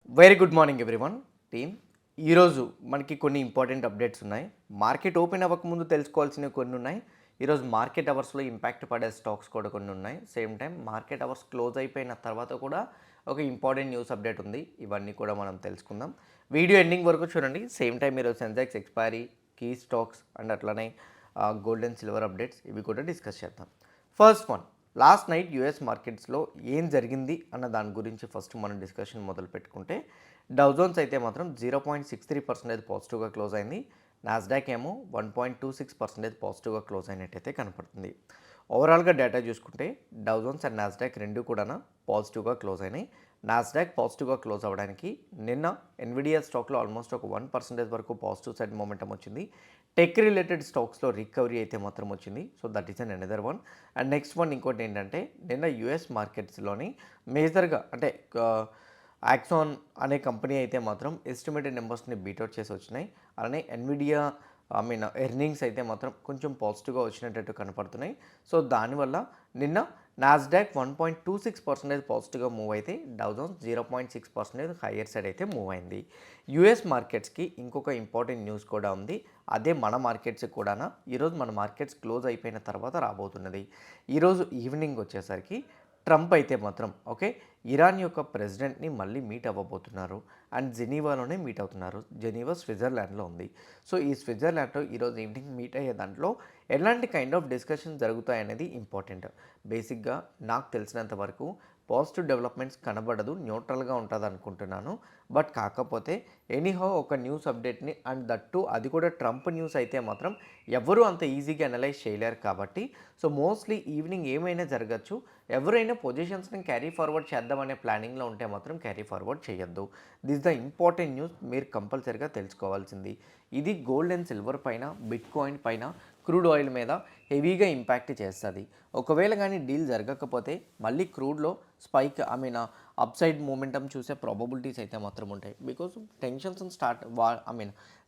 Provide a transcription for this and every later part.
Very good morning everyone team. ఈరోజు మనకి కొన్ని ఇంపార్టెంట్ అప్డేట్స్ ఉన్నాయి. మార్కెట్ ఓపెన్ అవ్వకముందు తెలుసుకోవాల్సినవి కొన్ని ఉన్నాయి. ఈరోజు మార్కెట్ అవర్స్లో ఇంపాక్ట్ పడే స్టాక్స్ కూడా కొన్ని ఉన్నాయి. Same time market hours close అయిపోయిన తర్వాత కూడా ఒక ఇంపార్టెంట్ న్యూస్ అప్డేట్ ఉంది. ఇవన్నీ కూడా మనం తెలుసుకుందాం. వీడియో ఎండింగ్ వరకు చూడండి. సేమ్ టైం ఈరోజు Sensex expiry, key stocks and అట్లనే గోల్డ్ అండ్ సిల్వర్ అప్డేట్స్ ఇవి కూడా డిస్కస్ చేద్దాం. First one, last night US మార్కెట్స్లో ఏం జరిగింది అన్న దాని గురించి ఫస్ట్ మనం డిస్కషన్ మొదలు పెట్టుకుంటే, డౌ జోన్స్ అయితే మాత్రం 0.63% పాజిటివ్గా క్లోజ్ అయింది. నాస్డాక్ ఏమో 1.26% పాజిటివ్గా క్లోజ్ అయినట్టయితే కనపడుతుంది. ఓవరాల్గా డేటా చూసుకుంటే డౌ జోన్స్ అండ్ నాస్డాక్ రెండు కూడా పాజిటివ్గా క్లోజ్ అయినాయి. నాస్డాక్ పాజిటివ్గా క్లోజ్ అవ్వడానికి నిన్న ఎన్విడియా స్టాక్లో ఆల్మోస్ట్ ఒక 1% వరకు పాజిటివ్ సైడ్ మూమెంటం వచ్చింది. టెక్ రిలేటెడ్ స్టాక్స్లో రికవరీ అయితే మాత్రం వచ్చింది. So that is an another one. And next one ఇంకోటి ఏంటంటే, నిన్న యూఎస్ మార్కెట్స్లోని మేజర్గా అంటే యాక్సాన్ అనే కంపెనీ అయితే మాత్రం ఎస్టిమేటెడ్ నెంబర్స్ని బీట్అవుట్ చేసి వచ్చినాయి. అలానే ఎన్విడియా ఎర్నింగ్స్ అయితే మాత్రం కొంచెం పాజిటివ్గా వచ్చినట్టు కనపడుతున్నాయి. సో దానివల్ల నిన్న నాస్డాక్ 1.26% పాజిటివ్గా మూవ్ అయితే డౌ జోన్స్ 0.6% హయ్యర్ సైడ్ అయితే మూవ్ అయింది. యూఎస్ మార్కెట్స్కి ఇంకొక ఇంపార్టెంట్ న్యూస్ కూడా ఉంది. అదే మన మార్కెట్స్కి కూడా ఈరోజు మన మార్కెట్స్ క్లోజ్ అయిపోయిన తర్వాత రాబోతున్నది. ఈరోజు ఈవినింగ్ వచ్చేసరికి ట్రంప్ అయితే మాత్రం ఇరాన్ యొక్క ప్రెసిడెంట్ని మళ్ళీ మీట్ అవ్వబోతున్నారు. అండ్ జెనీవాలోనే మీట్ అవుతున్నారు. జెనీవా స్విట్జర్లాండ్లో ఉంది. సో ఈ స్విట్జర్లాండ్లో ఈరోజు ఈవినింగ్ మీట్ అయ్యే దాంట్లో ఎలాంటి కైండ్ ఆఫ్ డిస్కషన్ జరుగుతాయనేది ఇంపార్టెంట్. బేసిక్గా నాకు తెలిసినంత వరకు పాజిటివ్ డెవలప్మెంట్స్ కనబడదు, న్యూట్రల్గా ఉంటుంది అనుకుంటున్నాను. బట్ కాకపోతే ఎనీహౌ ఒక న్యూస్ అప్డేట్ని అండ్ దట్టు అది కూడా ట్రంప్ న్యూస్ అయితే మాత్రం ఎవరు అంత ఈజీగా అనలైజ్ చేయలేరు కాబట్టి సో మోస్ట్లీ ఈవినింగ్ ఏమైనా జరగచ్చు. ఎవరైనా పొజిషన్స్ని క్యారీ ఫార్వర్డ్ చేద్దామనే ప్లానింగ్లో ఉంటే మాత్రం క్యారీ ఫార్వర్డ్ చేయొద్దు. దిస్ ద ఇంపార్టెంట్ న్యూస్ మీరు కంపల్సరీగా తెలుసుకోవాల్సింది. ఇది గోల్డ్ అండ్ సిల్వర్ పైన, బిట్ కాయిన్ పైన, క్రూడ్ ఆయిల్ మీద హెవీగా ఇంపాక్ట్ చేస్తుంది. ఒకవేళ కానీ డీల్ జరగకపోతే మళ్ళీ క్రూడ్లో స్పైక్ అప్ సైడ్ మూమెంటం చూసే ప్రాబబిలిటీస్ అయితే మాత్రం ఉంటాయి. Because tensions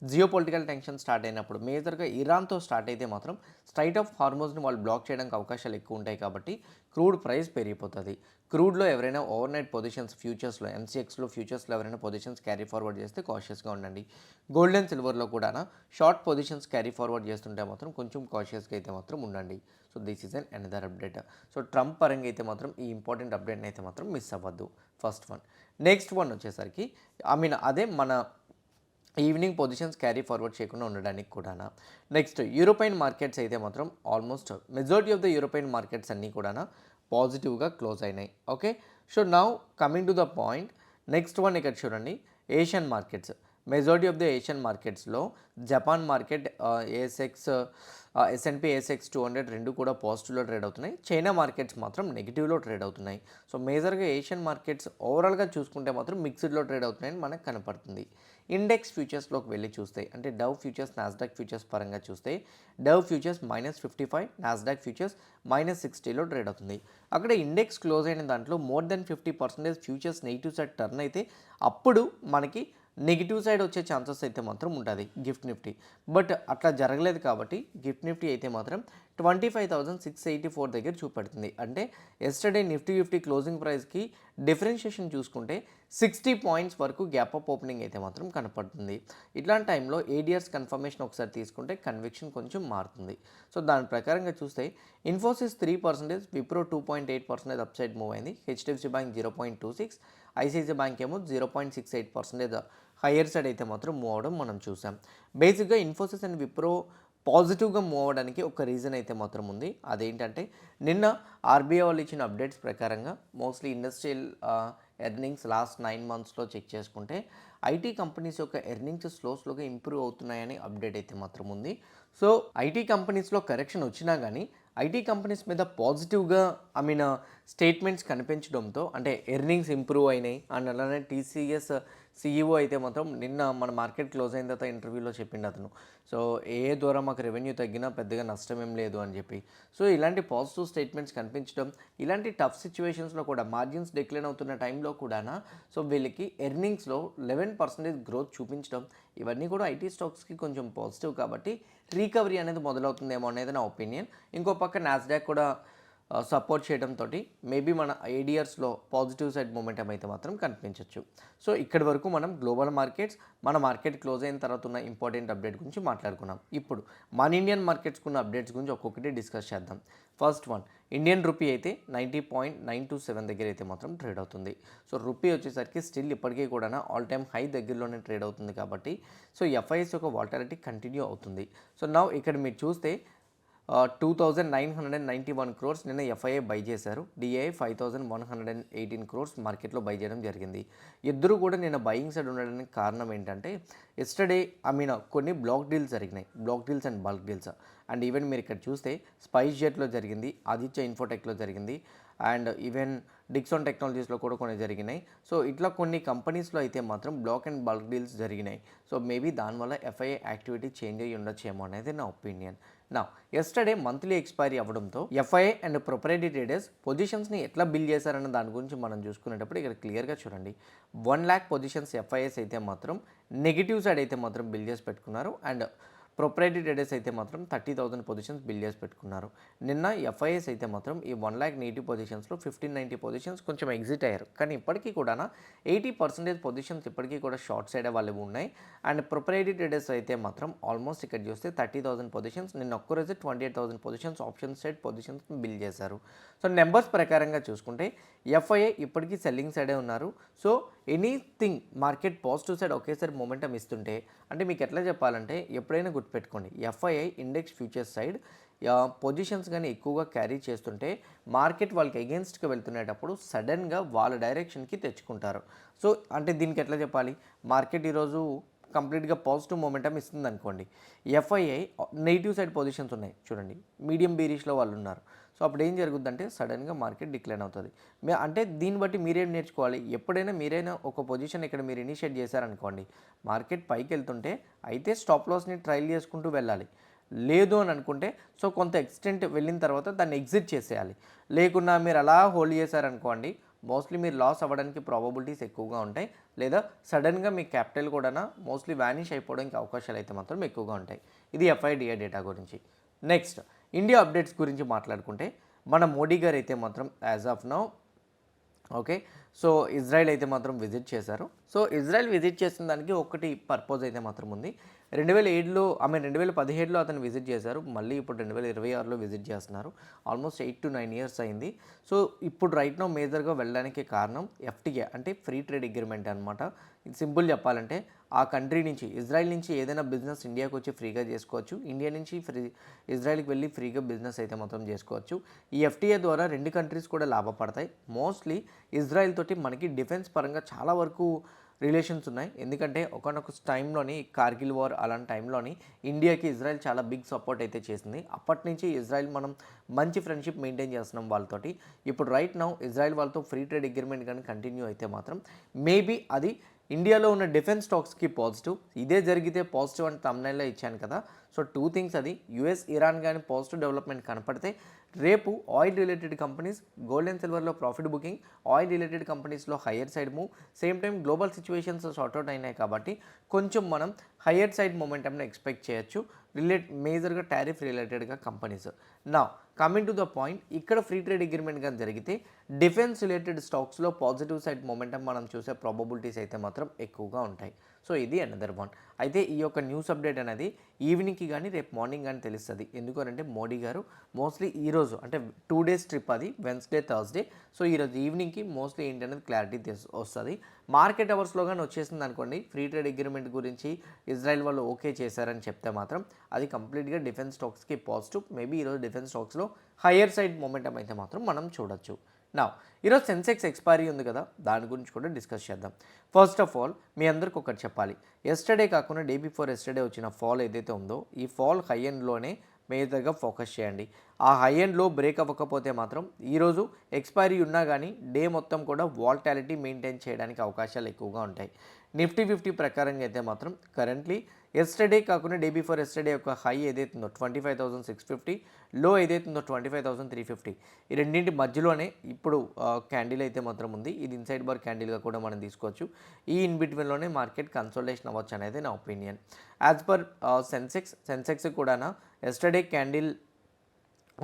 geo political tension start అయినప్పుడు మేజర్గా ఇరాన్తో స్టార్ట్ అయితే మాత్రం స్ట్రైట్ ఆఫ్ హార్మోజ్ని వాళ్ళు బ్లాక్ చేయడానికి అవకాశాలు ఎక్కువ ఉంటాయి కాబట్టి క్రూడ్ ప్రైస్ పెరిగిపోతుంది. క్రూడ్లో ఎవరైనా ఓవర్ నైట్ పొజిషన్స్ ఫ్యూచర్స్లో ఎంసీఎక్స్లో ఫ్యూచర్స్లో ఎవరైనా పొజిషన్స్ క్యారీ ఫార్వర్డ్ చేస్తే కాషియస్గా ఉండండి. గోల్డ్ అండ్ సిల్వర్లో కూడా షార్ట్ పొజిషన్స్ క్యారీ ఫార్వర్డ్ చేస్తుంటే మాత్రం కొంచెం కాషియస్గా అయితే మాత్రం ఉండండి. So this is an another update. So Trump పరంగా అయితే మాత్రం ఈ ఇంపార్టెంట్ అప్డేట్ని అయితే మాత్రం మిస్ అవ్వద్దు. First one. నెక్స్ట్ వన్ వచ్చేసరికి అదే మన ఈవినింగ్ పొజిషన్స్ క్యారీ ఫార్వర్డ్ చేయకుండా ఉండడానికి కూడా. నెక్స్ట్ యూరోపియన్ మార్కెట్స్ అయితే మాత్రం almost majority of the European markets అన్నీ కూడా పాజిటివ్గా క్లోజ్ అయినాయి. So now coming to the point. Next one ఇక్కడ చూడండి, Asian markets. Majority of the Asian మార్కెట్స్లో Japan market ASX SNP ASX 200 రెండు కూడా పాజిటివ్లో ట్రేడ్ అవుతున్నాయి. చైనా మార్కెట్స్ మాత్రం నెగిటివ్లో ట్రేడ్ అవుతున్నాయి. సో మేజర్గా ఏషియన్ మార్కెట్స్ ఓవరాల్గా చూసుకుంటే మాత్రం మిక్స్డ్లో ట్రేడ్ అవుతున్నాయని మనకు కనపడుతుంది. ఇండెక్స్ ఫ్యూచర్స్లోకి వెళ్ళి చూస్తే అంటే డవ్ ఫ్యూచర్స్, నాస్డాక్ ఫ్యూచర్స్ పరంగా చూస్తే డవ్ ఫ్యూచర్స్ -55, నాస్డాక్ ఫ్యూచర్స్ -60లో ట్రేడ్ అవుతుంది. అక్కడ ఇండెక్స్ క్లోజ్ అయిన దాంట్లో more than 50% futures negative side turn అయితే అప్పుడు మనకి నెగిటివ్ సైడ్ వచ్చే ఛాన్సెస్ అయితే మాత్రం ఉంటుంది గిఫ్ట్ నిఫ్టీ. బట్ అట్లా జరగలేదు కాబట్టి గిఫ్ట్ నిఫ్టీ అయితే మాత్రం 25,684 దగ్గర చూపెడుతుంది. అంటే ఎస్టర్డే నిఫ్టీ ఫిఫ్టీ క్లోజింగ్ ప్రైస్కి డిఫరెన్షియేషన్ చూసుకుంటే 60 పాయింట్స్ వరకు గ్యాప్ అప్ ఓపెనింగ్ అయితే మాత్రం కనపడుతుంది. ఇట్లాంటి టైంలో ఏడియర్స్ కన్ఫర్మేషన్ ఒకసారి తీసుకుంటే కన్విక్షన్ కొంచెం మారుతుంది. సో దాని ప్రకారంగా చూస్తే Infosys 3%, Wipro 2.8% up side move అయింది. హెచ్డిఎఫ్సి బ్యాంక్ 0.26, ఐసిఐసిఐ బ్యాంక్ ఏమో 0.68% హయ్యర్ సైడ్ అయితే మాత్రం మూవ్ అవ్వడం మనం చూసాం. బేసిక్గా ఇన్ఫోసిస్ అండ్ విప్రో పాజిటివ్గా మూవ్ అవ్వడానికి ఒక రీజన్ అయితే మాత్రం ఉంది. అదేంటంటే నిన్న ఆర్బీఐ వాళ్ళు ఇచ్చిన అప్డేట్స్ ప్రకారంగా మోస్ట్లీ ఇండస్ట్రియల్ ఎర్నింగ్స్ లాస్ట్ 9 మంత్స్లో చెక్ చేసుకుంటే ఐటీ కంపెనీస్ యొక్క ఎర్నింగ్స్ స్లోగా ఇంప్రూవ్ అవుతున్నాయని అప్డేట్ అయితే మాత్రం ఉంది. సో ఐటీ కంపెనీస్లో కరెక్షన్ వచ్చినా కానీ ఐటీ కంపెనీస్ మీద పాజిటివ్గా స్టేట్మెంట్స్ కనిపించడంతో అంటే ఎర్నింగ్స్ ఇంప్రూవ్ అయినాయి. అండ్ అలానే టీసీఎస్ సీఈఓ అయితే మాత్రం నిన్న మన మార్కెట్ క్లోజ్ అయిన తర్వాత ఇంటర్వ్యూలో చెప్పిండు అతను. సో ద్వారా మాకు రెవెన్యూ తగ్గినా పెద్దగా నష్టం ఏం లేదు అని చెప్పి. సో ఇలాంటి పాజిటివ్ స్టేట్మెంట్స్ కనిపించడం, ఇలాంటి టఫ్ సిచ్యువేషన్స్లో కూడా మార్జిన్స్ డిక్లైన్ అవుతున్న టైంలో కూడా సో వీళ్ళకి ఎర్నింగ్స్లో 11% గ్రోత్ చూపించడం, ఇవన్నీ కూడా ఐటీ స్టాక్స్కి కొంచెం పాజిటివ్ కాబట్టి రీకవరీ అనేది మొదలవుతుందేమో అనేది నా ఒపీనియన్. ఇంకో పక్క నాస్డాక్ కూడా సపోర్ట్ చేయడంతో మేబీ మన ఏడియర్స్లో పాజిటివ్ సైడ్ మొమెంటం అయితే మాత్రం కనిపించవచ్చు. సో ఇక్కడి వరకు మనం గ్లోబల్ మార్కెట్స్, మన మార్కెట్ క్లోజ్ అయిన తర్వాత ఉన్న ఇంపార్టెంట్ అప్డేట్ గురించి మాట్లాడుకున్నాం. ఇప్పుడు మన ఇండియన్ మార్కెట్స్కి ఉన్న అప్డేట్స్ గురించి ఒక్కొక్కటి డిస్కస్ చేద్దాం. ఫస్ట్ వన్, ఇండియన్ రూపీ అయితే 90.927 దగ్గర అయితే మాత్రం ట్రేడ్ అవుతుంది. సో రూపీ వచ్చేసరికి స్టిల్ ఇప్పటికీ కూడా ఆల్ టైమ్ హై దగ్గరలోనే ట్రేడ్ అవుతుంది కాబట్టి సో ఎఫ్ఐఎస్ యొక్క వాలటాలిటీ కంటిన్యూ అవుతుంది. సో నౌ ఇక్కడ మీరు చూస్తే 2,991 crores నిన్న ఎఫ్ఐఐ బై చేశారు. డిఐ 5,118 crores మార్కెట్లో బై చేయడం జరిగింది. ఇద్దరు కూడా నిన్న బయింగ్ సైడ్ ఉండడానికి కారణం ఏంటంటే ఎస్టర్డే కొన్ని బ్లాక్ డీల్స్ జరిగినాయి, block deals and bulk deals. And even మీరు ఇక్కడ చూస్తే స్పైస్ జెట్లో జరిగింది, ఆదిత్య ఇన్ఫోటెక్లో జరిగింది, అండ్ ఈవెన్ డిక్సాన్ టెక్నాలజీస్లో కూడా కొన్ని జరిగినాయి. సో ఇట్లా కొన్ని కంపెనీస్లో అయితే మాత్రం బ్లాక్ అండ్ బల్క్ డీల్స్ జరిగినాయి. సో మేబీ దానివల్ల ఎఫ్ఐఐ యాక్టివిటీ చేంజ్ అయ్యి ఉండొచ్చేమో అనేది నా ఒపీనియన్. నా ఎస్టర్డే మంత్లీ ఎక్స్పైరీ అవ్వడంతో ఎఫ్ఐఐ అండ్ ప్రొపరేటరీ ట్రేడర్స్ పొజిషన్స్ని ఎట్లా బిల్డ్ చేశారన్న దాని గురించి మనం చూసుకునేటప్పుడు ఇక్కడ క్లియర్గా చూడండి. 1 lakh పొజిషన్స్ ఎఫ్ఐఎస్ అయితే మాత్రం నెగిటివ్ సైడ్ అయితే మాత్రం బిల్డ్ చేసి పెట్టుకున్నారు. అండ్ ప్రొపరేటరీ ట్రేడర్స్ అయితే మాత్రం 30,000 పొజిషన్స్ బిల్డ్ చేసి పెట్టుకున్నారు. నిన్న ఎఫ్ఐఎస్ అయితే మాత్రం ఈ 1 lakh నెగిటివ్ పొజిషన్స్లో 1590 పొజిషన్స్ కొంచెం ఎగ్జిట్ అయ్యారు. కానీ ఇప్పటికీ కూడా 80% పొజిషన్స్ ఇప్పటికీ కూడా షార్ట్ సైడ్ వాళ్ళు ఉన్నాయి. అండ్ ప్రొపరేటరీ ట్రేడర్స్ అయితే మాత్రం ఆల్మోస్ట్ ఇక్కడ చూస్తే 30,000 పొజిషన్స్, నిన్న ఒక్కరోజు 28,000 positions option side positions build చేశారు. సో నెంబర్స్ ప్రకారంగా చూసుకుంటే ఎఫ్ఐఐ ఇప్పటికీ సెల్లింగ్ సైడే ఉన్నారు. So anything market positive side ఒకేసారి మొమెంటం ఇస్తుంటే, అంటే మీకు ఎట్లా చెప్పాలంటే ఎప్పుడైనా గుర్తుపెట్టుకోండి, FII index futures side positions కానీ ఎక్కువగా క్యారీ చేస్తుంటే మార్కెట్ వాళ్ళకి అగెన్స్ట్గా వెళ్తునేటప్పుడు సడన్గా వాళ్ళ డైరెక్షన్కి తెచ్చుకుంటారు. సో అంటే దీనికి ఎట్లా చెప్పాలి, మార్కెట్ ఈరోజు కంప్లీట్గా పాజిటివ్ మొమెంటం ఇస్తుంది అనుకోండి, ఎఫ్ఐఐ నెగిటివ్ సైడ్ పొజిషన్స్ ఉన్నాయి చూడండి, మీడియం బీరిష్లో వాళ్ళు ఉన్నారు. సో అప్పుడు ఏం జరుగుతుందంటే సడన్గా మార్కెట్ డిక్లైన్ అవుతుంది. అంటే దీన్ని బట్టి మీరేం నేర్చుకోవాలి, ఎప్పుడైనా మీరైనా ఒక పొజిషన్ ఇక్కడ మీరు ఇనిషియేట్ చేశారనుకోండి, మార్కెట్ పైకి వెళ్తుంటే అయితే స్టాప్ లాస్ని ట్రైల్ చేసుకుంటూ వెళ్ళాలి. లేదు అని అనుకుంటే సో కొంత ఎక్స్టెంట్ వెళ్ళిన తర్వాత దాన్ని ఎగ్జిట్ చేసేయాలి. లేకున్నా మీరు అలా హోల్డ్ చేశారనుకోండి, మోస్ట్లీ మీరు లాస్ అవ్వడానికి ప్రాబబిలిటీస్ ఎక్కువగా ఉంటాయి. లేదా సడన్గా మీ క్యాపిటల్ కూడా మోస్ట్లీ వ్యానిష్ అయిపోవడానికి అవకాశాలు అయితే మాత్రం ఎక్కువగా ఉంటాయి. ఇది ఎఫ్ఐడిఐ డేటా గురించి. నెక్స్ట్ ఇండియా అప్డేట్స్ గురించి మాట్లాడుకుంటే మన మోడీ గారు అయితే మాత్రం as of now okay, so Israel అయితే మాత్రం విజిట్ చేశారు. సో ఇజ్రాయెల్ విజిట్ చేసిన దానికి ఒకటి పర్పస్ అయితే మాత్రం ఉంది. 2007లో 2017లో అతను విజిట్ చేశారు, మళ్ళీ ఇప్పుడు 2026లో విజిట్ చేస్తున్నారు. ఆల్మోస్ట్ 8 to 9 years అయింది. సో ఇప్పుడు రైట్ నో మేజర్గా వెళ్ళడానికి కారణం ఎఫ్టీఏ అంటే ఫ్రీ ట్రేడ్ అగ్రిమెంట్ అనమాట. సింపుల్ చెప్పాలంటే ఆ కంట్రీ నుంచి, ఇజ్రాయెల్ నుంచి ఏదైనా బిజినెస్ ఇండియాకి వచ్చి ఫ్రీగా చేసుకోవచ్చు, ఇండియా నుంచి ఇజ్రాయెల్కి వెళ్ళి ఫ్రీగా బిజినెస్ అయితే మొత్తం చేసుకోవచ్చు. ఈ ఎఫ్టీఏ ద్వారా రెండు కంట్రీస్ కూడా లాభపడతాయి. మోస్ట్లీ ఇజ్రాయెల్ తోటి మనకి డిఫెన్స్ పరంగా చాలా వరకు రిలేషన్స్ ఉన్నాయి. ఎందుకంటే ఒకనొక టైంలోని కార్గిల్ వార్ అలాంటి టైంలోని ఇండియాకి ఇజ్రాయెల్ చాలా బిగ్ సపోర్ట్ అయితే చేసింది. అప్పటి నుంచి ఇజ్రాయెల్ మనం మంచి ఫ్రెండ్షిప్ మెయింటైన్ చేస్తున్నాం వాళ్ళతోటి. ఇప్పుడు రైట్ నౌ ఇజ్రాయెల్ వాళ్ళతో ఫ్రీ ట్రేడ్ అగ్రిమెంట్ కానీ కంటిన్యూ అయితే మాత్రం మేబీ అది ఇండియాలో ఉన్న డిఫెన్స్ స్టాక్స్కి పాజిటివ్. ఇదే జరిగితే పాజిటివ్ అని తమ్నైల్లో ఇచ్చాను కదా. సో 2 things, అది యుఎస్ ఇరాన్ కానీ పాజిటివ్ డెవలప్మెంట్ కనపడితే రేపు oil related companies gold and సిల్వర్లో ప్రాఫిట్ బుకింగ్, ఆయిల్ రిలేటెడ్ కంపెనీస్లో higher side move, same time global situations sort out అయినాయి కాబట్టి కొంచెం మనం హయ్యర్ సైడ్ మొమెంటమ్ని ఎక్స్పెక్ట్ చేయొచ్చు మేజర్గా టారిఫ్ రిలేటెడ్గా కంపెనీస్. నా కమింగ్ టు ద పాయింట్, ఇక్కడ ఫ్రీ ట్రేడ్ అగ్రిమెంట్ కానీ జరిగితే డిఫెన్స్ రిలేటెడ్ స్టాక్స్లో పాజిటివ్ సైడ్ మొమెంటం మనం చూసే ప్రాబబిలిటీస్ అయితే మాత్రం ఎక్కువగా ఉంటాయి. సో ఇది అనదర్ వన్. అయితే ఈ యొక్క న్యూస్ అప్డేట్ అనేది ఈవినింగ్కి కానీ రేపు మార్నింగ్ కానీ తెలుస్తుంది. ఎందుకంటే మోడీ గారు మోస్ట్లీ ఈరోజు అంటే 2 days ట్రిప్, అది వెన్స్డే థర్స్డే. సో ఈరోజు ఈవినింగ్కి మోస్ట్లీ ఏంటి అనేది క్లారిటీ వస్తుంది. మార్కెట్ అవర్స్లో కానీ వచ్చేసింది అనుకోండి, ఫ్రీ ట్రేడ్ అగ్రిమెంట్ గురించి ఇజ్రాయెల్ వాళ్ళు ఓకే చేశారని చెప్తే మాత్రం అది కంప్లీట్గా డిఫెన్స్ స్టాక్స్కి పాజిటివ్. మేబీ ఈరోజు డిఫెన్స్ స్టాక్స్లో హయ్యర్ సైడ్ మొమెంటం అయితే మాత్రం మనం చూడొచ్చు. నా ఈరోజు సెన్సెక్స్ ఎక్స్పైరీ ఉంది కదా, దాని గురించి కూడా డిస్కస్ చేద్దాం. ఫస్ట్ ఆఫ్ ఆల్ మీ అందరికి ఒకటి చెప్పాలి, ఎస్టర్డే కాకుండా డే బిఫోర్ ఎస్టర్డే వచ్చిన ఫాల్ ఏదైతే ఉందో ఈ ఫాల్ హై ఎండ్లోనే మేజర్గా ఫోకస్ చేయండి. ఆ హై ఎండ్లో బ్రేక్ అవ్వకపోతే మాత్రం ఈరోజు ఎక్స్పైరీ ఉన్నా కానీ డే మొత్తం కూడా వాల్టాలిటీ మెయింటైన్ చేయడానికి అవకాశాలు ఎక్కువగా ఉంటాయి. నిఫ్టీ 50 ప్రకారంగా అయితే మాత్రం కరెంట్లీ ఎస్టర్డే కాకుండా డే బిఫోర్ ఎస్టర్డే యొక్క హై ఏదైతుందో 25,650, లో ఏదైతుందో 25,350, ఈ రెండింటి మధ్యలోనే ఇప్పుడు క్యాండిల్ అయితే మాత్రం ఉంది. ఇది ఇన్సైడ్ బార్ క్యాండిల్గా కూడా మనం తీసుకోవచ్చు. ఈ ఇన్ బిట్వీన్లోనే మార్కెట్ కన్సోలిడేషన్ అవ్వచ్చు అనేది నా ఒపీనియన్. యాజ్ పర్ సెన్సెక్స్ కూడా ఎస్టర్డే క్యాండిల్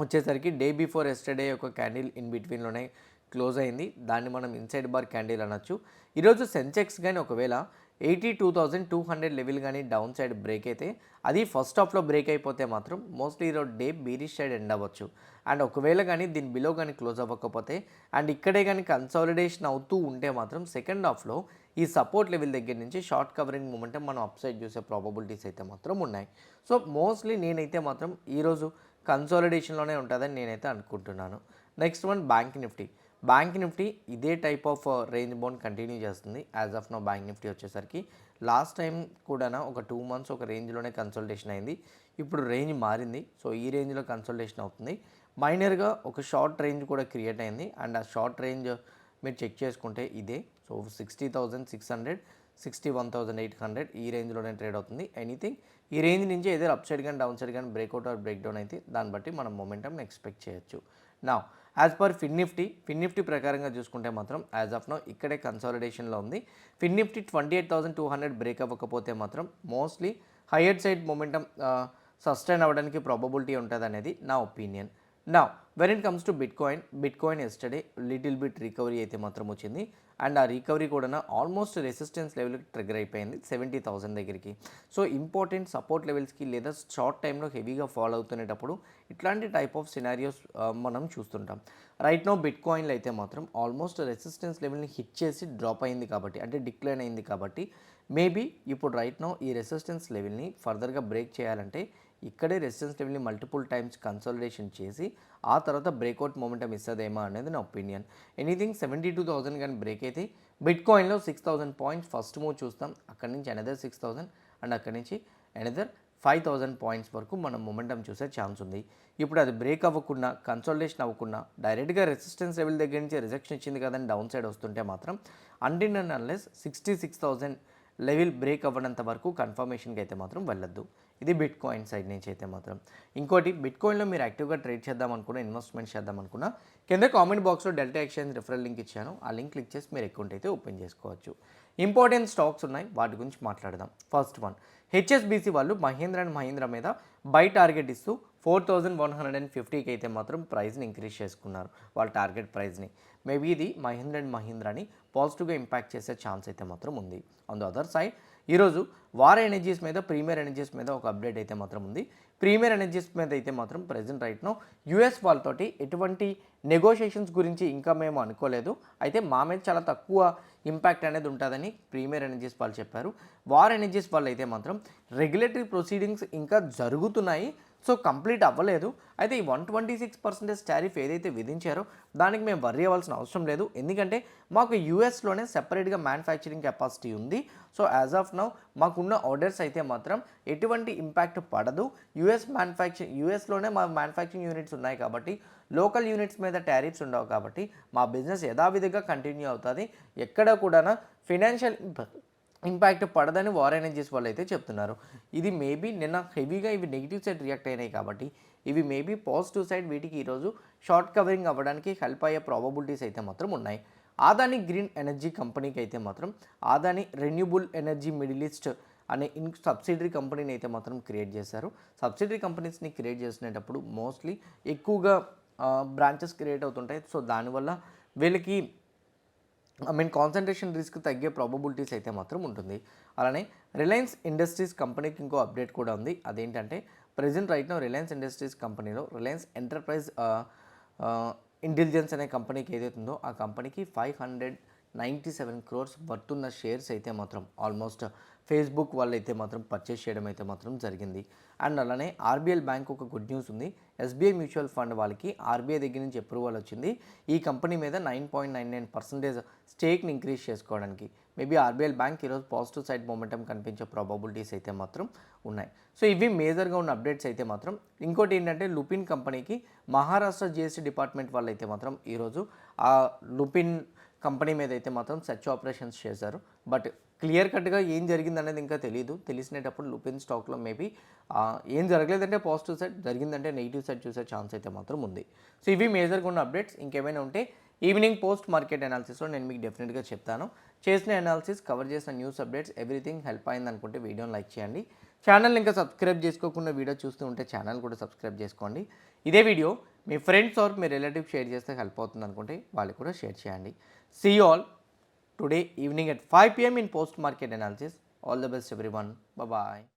వచ్చేసరికి డే బిఫోర్ ఎస్టర్డే ఒక క్యాండిల్ ఇన్ బిట్వీన్లోనే క్లోజ్ అయింది. దాన్ని మనం ఇన్సైడ్ బార్ క్యాండిల్ అనొచ్చు. ఈరోజు సెన్సెక్స్ కానీ ఒకవేళ 82,200 లెవెల్ కానీ డౌన్ సైడ్ బ్రేక్ అయితే అది ఫస్ట్ హాఫ్లో బ్రేక్ అయిపోతే మాత్రం మోస్ట్లీ ఈరోజు డే బీరిష్ సైడ్ ఎండ్ అవ్వచ్చు. అండ్ ఒకవేళ కానీ దీని బిలో కానీ క్లోజ్ అవ్వకపోతే అండ్ ఇక్కడే కానీ కన్సాలిడేషన్ అవుతూ ఉంటే మాత్రం సెకండ్ హాఫ్లో ఈ సపోర్ట్ లెవెల్ దగ్గర నుంచి షార్ట్ కవరింగ్ మూమెంట్ మనం అప్ సైడ్ చూసే ప్రాబబిలిటీస్ అయితే మాత్రం ఉన్నాయి. సో మోస్ట్లీ నేనైతే మాత్రం ఈరోజు కన్సాలిడేషన్లోనే ఉంటుందని నేనైతే అనుకుంటున్నాను. నెక్స్ట్ వన్ బ్యాంక్ నిఫ్టీ ఇదే type of range bound continue చేస్తుంది. As of now bank Nifty వచ్చేసరికి లాస్ట్ టైం కూడా ఒక 2 months ఒక రేంజ్లోనే కన్సల్టేషన్ అయింది. ఇప్పుడు రేంజ్ మారింది. సో ఈ రేంజ్లో కన్సల్టేషన్ అవుతుంది. మైనర్గా ఒక షార్ట్ రేంజ్ కూడా క్రియేట్ అయింది. అండ్ ఆ షార్ట్ రేంజ్ మీరు చెక్ చేసుకుంటే ఇదే. సో 60,600 61,800 ఈ రేంజ్లోనే ట్రేడ్ అవుతుంది. ఎనీథింగ్ ఈ రేంజ్ నుంచి ఏదో అప్ సైడ్ కానీ డౌన్ సైడ్ కానీ బ్రేక్అవుట్ ఆర్ బ్రేక్ డౌన్ అయితే దాన్ని బట్టి మనం మొమెంటం ఎక్స్పెక్ట్ చేయొచ్చు. నా యాజ్ పర్ ఫిన్ నిఫ్టీ ప్రకారంగా చూసుకుంటే మాత్రం యాజ్ ఆఫ్ నో ఇక్కడే కన్సాలిడేషన్లో ఉంది. ఫిన్ నిఫ్టీ 28,200 బ్రేక్ అవ్వకపోతే మాత్రం mostly higher side momentum sustain అవ్వడానికి ప్రాబబిలిటీ ఉంటుంది అనేది నా ఒపీనియన్. నా when it comes to bitcoin yesterday little bit recovery అయితే మాత్రం వచ్చింది. అండ్ ఆ రికవరీ కూడా ఆల్మోస్ట్ రెసిస్టెన్స్ లెవెల్కి ట్రిగర్ అయిపోయింది 70,000 దగ్గరికి. సో ఇంపార్టెంట్ సపోర్ట్ లెవెల్స్కి లేదా షార్ట్ టైంలో హెవీగా ఫాలో అవుతునేటప్పుడు ఇట్లాంటి టైప్ ఆఫ్ సినారియోస్ మనం చూస్తుంటాం. రైట్ నో బిట్కాయిన్లో అయితే మాత్రం ఆల్మోస్ట్ రెసిస్టెన్స్ లెవెల్ని హిట్ చేసి డ్రాప్ అయింది కాబట్టి అంటే డిక్లైన్ అయింది కాబట్టి మేబీ ఇప్పుడు రైట్ నో ఈ రెసిస్టెన్స్ లెవెల్ని ఫర్దర్గా బ్రేక్ చేయాలంటే ఇక్కడే రెసిస్టెన్స్ లెవెల్ని మల్టిపుల్ టైమ్స్ కన్సాలిడేషన్ చేసి ఆ తర్వాత బ్రేక్అవుట్ మూమెంటం ఇస్తుందేమో అనేది నా ఒపీనియన్. ఎనీథింగ్ 72,000 కానీ బ్రేక్ అయితే బిట్కాయిన్లో 6,000 పాయింట్స్ ఫస్ట్ మూవ్ చూస్తాం. అక్కడి నుంచి అనదర్ 6,000 అండ్ అక్కడి నుంచి అనదర్ 5,000 పాయింట్స్ వరకు మనం మొమెంటం చూసే ఛాన్స్ ఉంది. ఇప్పుడు అది బ్రేక్ అవ్వకుండా కన్సాలిడేషన్ అవ్వకుండా డైరెక్ట్గా రెసిస్టెన్స్ లెవెల్ దగ్గర నుంచి రిజెక్షన్ ఇచ్చింది కదని డౌన్ సైడ్ వస్తుంటే మాత్రం అండ్ అన్లెస్ 66,000 లెవెల్ బ్రేక్ అవ్వడంత వరకు కన్ఫర్మేషన్కి అయితే మాత్రం వెళ్ళొద్దు. ఇది బిట్కాయిన్ సైడ్ నుంచి అయితే మాత్రం. ఇంకోటి బిట్కాయిన్లో మీరు యాక్టివ్గా ట్రేడ్ చేద్దాం అనుకున్నా ఇన్వెస్ట్మెంట్ చేద్దాం అనుకున్నా కింద కామెంట్ బాక్స్లో డెల్టా ఎక్స్చేంజ్ రిఫరల్ లింక్ ఇచ్చాను. ఆ లింక్ క్లిక్ చేసి మీరు అకౌంట్ అయితే ఓపెన్ చేసుకోవచ్చు. ఇంపార్టెంట్ స్టాక్స్ ఉన్నాయి, వాటి గురించి మాట్లాడదాం. ఫస్ట్ వన్ హెచ్ఎస్బీసీ వాళ్ళు మహీంద్రా మీద బై టార్గెట్ ఇస్తూ 4,150కి అయితే మాత్రం ప్రైస్ని ఇంక్రీజ్ చేసుకున్నారు వాళ్ళ టార్గెట్ ప్రైస్ని. మేబీ ఇది మహీంద్రాని పాజిటివ్గా ఇంపాక్ట్ చేసే ఛాన్స్ అయితే మాత్రం ఉంది. ఆన్ ద అదర్ సైడ్ ఈరోజు వార్ ఎనర్జీస్ మీద ప్రీమియర్ ఎనర్జీస్ మీద ఒక అప్డేట్ అయితే మాత్రం ఉంది. ప్రీమియర్ ఎనర్జీస్ మీద అయితే మాత్రం ప్రెజెంట్ రైట్నో యూఎస్ వాళ్ళతోటి ఎటువంటి నెగోషియేషన్స్ గురించి ఇంకా మేము అనుకోలేదు. అయితే మా మీద చాలా తక్కువ ఇంపాక్ట్ అనేది ఉంటుందని ప్రీమియర్ ఎనర్జీస్ వాళ్ళు చెప్పారు. వార్ ఎనర్జీస్ వాళ్ళు అయితే మాత్రం రెగ్యులేటరీ ప్రొసీడింగ్స్ ఇంకా జరుగుతున్నాయి, సో కంప్లీట్ అవ్వలేదు. అయితే ఈ 126% టారిఫ్ ఏదైతే విధించారో దానికి మేము వర్రీ అవ్వాల్సిన అవసరం లేదు. ఎందుకంటే మాకు యూఎస్లోనే సెపరేట్గా మ్యానుఫ్యాక్చరింగ్ కెపాసిటీ ఉంది. సో యాజ్ ఆఫ్ నౌ మాకున్న ఆర్డర్స్ అయితే మాత్రం ఎటువంటి ఇంపాక్ట్ పడదు. యూఎస్లోనే మా మ్యానుఫ్యాక్చరింగ్ యూనిట్స్ ఉన్నాయి కాబట్టి లోకల్ యూనిట్స్ మీద టారిఫ్స్ ఉండవు కాబట్టి మా బిజినెస్ యథావిధిగా కంటిన్యూ అవుతుంది. ఎక్కడ కూడా ఫినాన్షియల్ ఇంపాక్ట్ పడదని వార్ ఎనర్జీస్ వాళ్ళు అయితే చెప్తున్నారు. ఇది మేబీ నిన్న హెవీగా ఇవి నెగిటివ్ సైడ్ రియాక్ట్ అయినాయి కాబట్టి ఇవి మేబీ పాజిటివ్ సైడ్ వీటికి ఈరోజు షార్ట్ కవరింగ్ అవ్వడానికి హెల్ప్ అయ్యే ప్రాబబిలిటీస్ అయితే మాత్రం ఉన్నాయి. ఆదాని గ్రీన్ ఎనర్జీ కంపెనీకి అయితే మాత్రం Adani renewable energy middle east అనే సబ్సిడరీ కంపెనీని అయితే మాత్రం క్రియేట్ చేశారు. సబ్సిడరీ కంపెనీస్ని క్రియేట్ చేసినప్పుడు మోస్ట్లీ ఎక్కువగా బ్రాంచెస్ క్రియేట్ అవుతుంటాయి. సో దానివల్ల వీళ్ళకి కాన్సన్ట్రేషన్ రిస్క్ తగ్గే ప్రాబబిలిటీస్ అయితే మాత్రం ఉంటుంది. అలానే రిలయన్స్ ఇండస్ట్రీస్ కంపెనీకి ఇంకో అప్డేట్ కూడా ఉంది. అదేంటంటే present right now Reliance Industries కంపెనీలో రిలయన్స్ ఎంటర్ప్రైజ్ ఇంటెలిజెన్స్ అనే కంపెనీకి ఏదైతే ఉందో ఆ కంపెనీకి 597 crores వర్తున్న షేర్స్ అయితే మాత్రం ఆల్మోస్ట్ ఫేస్బుక్ వాళ్ళు అయితే మాత్రం పర్చేస్ చేయడం అయితే మాత్రం జరిగింది. అండ్ అలానే ఆర్బీఎల్ బ్యాంక్ ఒక గుడ్ న్యూస్ ఉంది. ఎస్బీఐ మ్యూచువల్ ఫండ్ వాళ్ళకి ఆర్బీఐ దగ్గర నుంచి అప్రూవల్ వచ్చింది ఈ కంపెనీ మీద 9.99% స్టేక్ని ఇంక్రీజ్ చేసుకోవడానికి. మేబీ ఆర్బీఎల్ బ్యాంక్ ఈరోజు పాజిటివ్ సైడ్ మొమెంటం కనిపించే ప్రాబబిలిటీస్ అయితే మాత్రం ఉన్నాయి. సో ఇవి మేజర్గా ఉన్న అప్డేట్స్ అయితే మాత్రం. ఇంకోటి ఏంటంటే లుపిన్ కంపెనీకి మహారాష్ట్ర జిఎస్టీ డిపార్ట్మెంట్ వాళ్ళు అయితే మాత్రం ఈరోజు ఆ లుపిన్ కంపెనీ మీద అయితే మాత్రం సెర్చ్ ఆపరేషన్స్ చేశారు. బట్ క్లియర్ కట్గా ఏం జరిగింది అనేది ఇంకా తెలియదు. తెలిసినప్పుడు లుపిన్ స్టాక్లో మేబీ ఏం జరగలేదంటే పాజిటివ్ సైడ్, జరిగిందంటే నెగిటివ్ సైడ్ చూసే ఛాన్స్ అయితే మాత్రం ఉంది. సో ఇవి మేజర్గా ఉన్న అప్డేట్స్. ఇంకేమైనా ఉంటే ఈవినింగ్ పోస్ట్ మార్కెట్ అనాలిసిస్లో నేను మీకు డెఫినెట్గా చెప్తాను. చేసిన అనాలిసిస్, కవర్ చేసిన న్యూస్ అప్డేట్స్ ఎవ్రీథింగ్ హెల్ప్ అయింది అనుకుంటే వీడియోని లైక్ చేయండి. ఛానల్ ఇంకా సబ్స్క్రైబ్ చేసుకోకుండా వీడియో చూస్తూ ఉంటే ఛానల్ కూడా సబ్స్క్రైబ్ చేసుకోండి. ఇదే వీడియో మీ ఫ్రెండ్స్ ఆర్ మీ రిలేటివ్ షేర్ చేస్తే హెల్ప్ అవుతుంది అనుకుంటే వాళ్ళు కూడా షేర్ చేయండి. See you all today evening at 5 PM in post market analysis. All the best everyone. Bye bye.